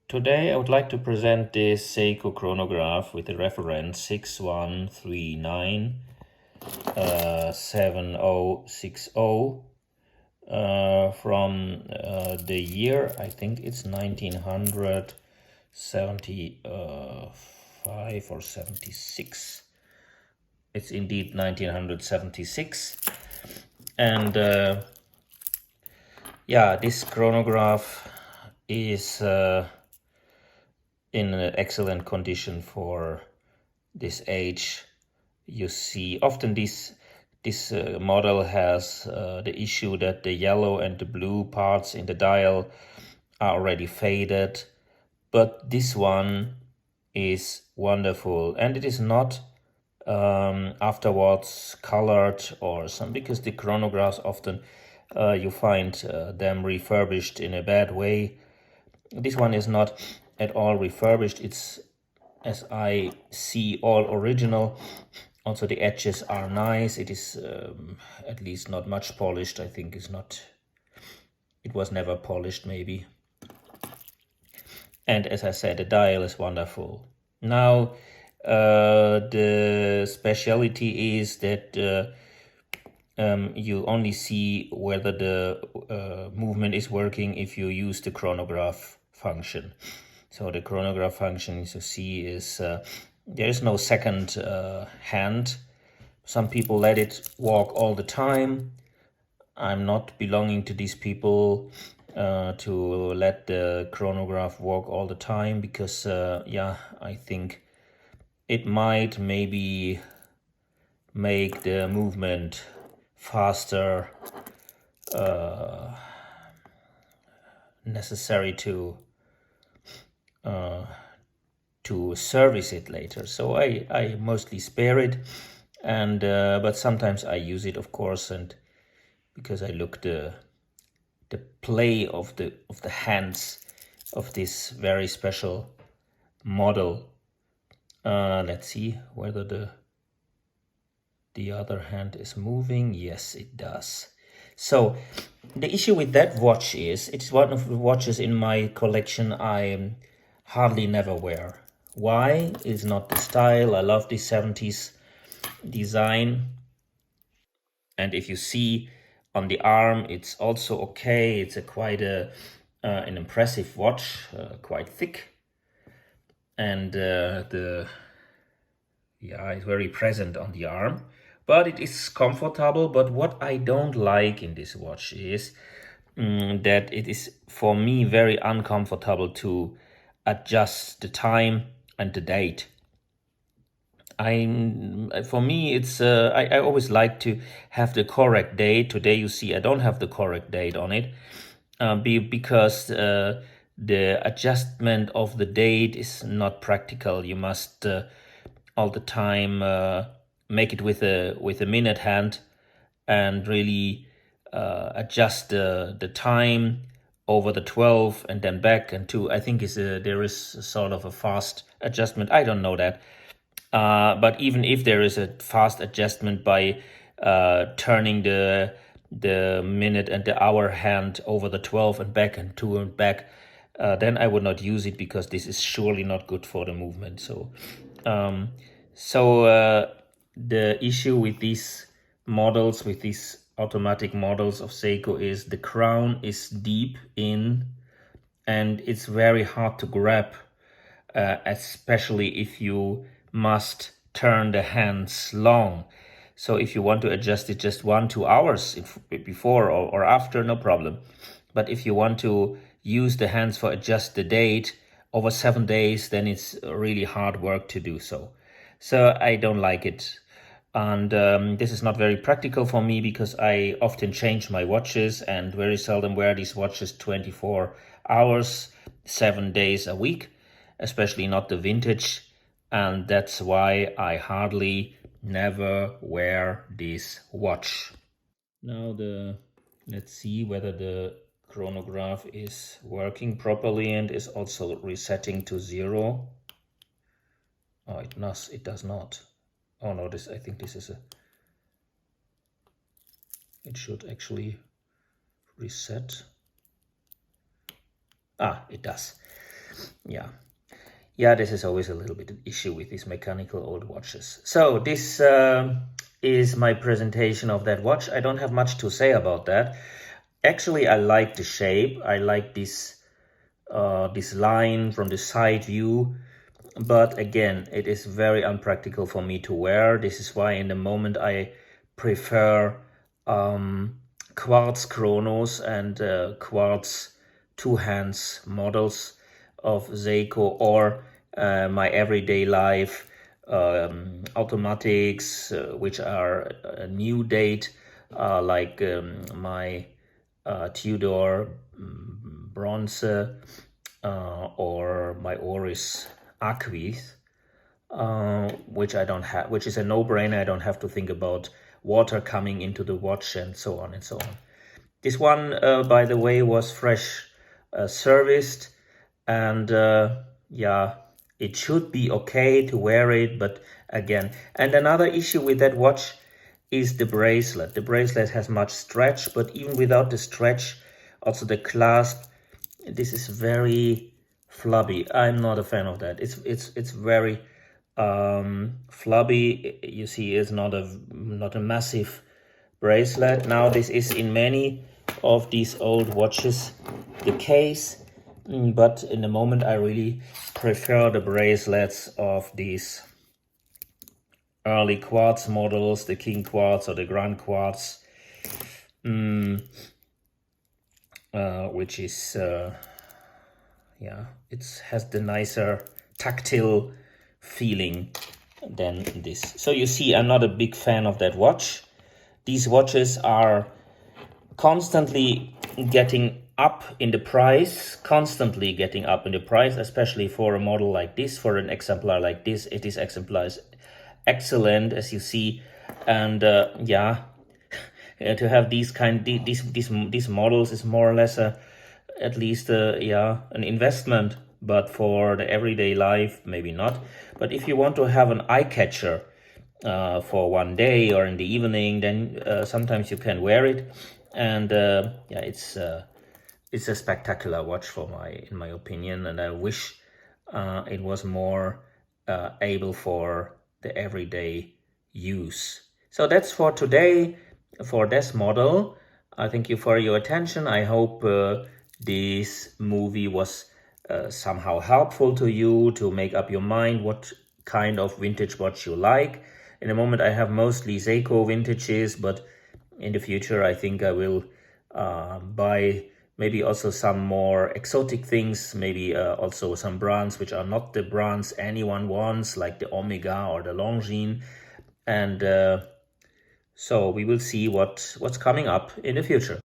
Today I would like to present this Seiko chronograph with the reference 6139 7060 from the year, I think it's 1975 or 76. It's indeed 1976. And yeah, this chronograph is in an excellent condition for this age. You see, often this model has the issue that the yellow and the blue parts in the dial are already faded, but this one is wonderful, and it is not afterwards colored or some, because the chronographs often you find them refurbished in a bad way. This one is not at all refurbished. It's, as I see, all original. Also the edges are nice. It is at least not much polished. I think it's not, it was never polished maybe. And as I said, the dial is wonderful. Now the speciality is that you only see whether the movement is working if you use the chronograph function. So the chronograph function, as you see, is there is no second hand. Some people let it walk all the time. I'm not belonging to these people to let the chronograph walk all the time, because yeah, I think it might maybe make the movement faster, necessary to service it later. So I mostly spare it, and but sometimes I use it, of course, and because I look the play of the hands of this very special model. Let's see whether the other hand is moving. Yes, it does. So the issue with that watch is it's one of the watches in my collection I hardly never wear. Why? It's not the style. I love the 70s design. And if you see on the arm, it's also okay. It's quite an impressive watch, quite thick. And it's very present on the arm. But it is comfortable. But what I don't like in this watch is that it is, for me, very uncomfortable to adjust the time and the date. For me, it's I always like to have the correct date. Today, you see, I don't have the correct date on it because the adjustment of the date is not practical. You must all the time make it with a minute hand and really adjust the time over the 12 and then back and to, I think there is sort of a fast adjustment. I don't know that. But even if there is a fast adjustment by turning the minute and the hour hand over the 12 and back and to and back, then I would not use it, because this is surely not good for the movement. So, the issue with these models, with these automatic models of Seiko, is the crown is deep in and it's very hard to grab, especially if you must turn the hands long. So if you want to adjust it just 1-2 hours before or after, no problem. But if you want to use the hands for adjust the date over 7 days, then it's really hard work to do so. So I don't like it. And this is not very practical for me, because I often change my watches and very seldom wear these watches 24 hours, 7 days a week, especially not the vintage. And that's why I hardly never wear this watch. Now let's see whether the chronograph is working properly and is also resetting to 0. Oh, it does not. Oh no, I think this is it should actually reset. Ah, it does. Yeah, this is always a little bit an issue with these mechanical old watches. So this is my presentation of that watch. I don't have much to say about that. Actually, I like the shape. I like this line from the side view. But again, it is very unpractical for me to wear. This is why in the moment I prefer quartz chronos and quartz two-hands models of Seiko, or my everyday life automatics, which are a new date, like my Tudor bronze or my Oris Aquis, which I don't have, which is a no-brainer. I don't have to think about water coming into the watch and so on and so on. This one, by the way, was fresh serviced, and yeah, it should be okay to wear it. But again, and another issue with that watch is the bracelet. The bracelet has much stretch, but even without the stretch, also the clasp, this is very flabby. I'm not a fan of that. It's very flabby. You see, it's not a massive bracelet. Now this is in many of these old watches the case, but in the moment I really prefer the bracelets of these early quartz models, the King Quartz or the Grand Quartz, which is yeah, it has the nicer tactile feeling than this. So you see, I'm not a big fan of that watch. These watches are constantly getting up in the price, especially for a model like this, for an exemplar like this. This exemplar is excellent, as you see, and yeah, to have these models is more or less at least yeah, an investment. But for the everyday life, maybe not. But if you want to have an eye catcher for one day or in the evening, then sometimes you can wear it, and yeah, it's a spectacular watch in my opinion, and I wish it was more able for the everyday use. So that's for today for this model. I thank you for your attention. I hope this movie was somehow helpful to you to make up your mind what kind of vintage watch you like. In the moment I have mostly Seiko vintages, but in the future I think I will buy maybe also some more exotic things, maybe also some brands which are not the brands anyone wants, like the Omega or the Longines. And so we will see what's coming up in the future.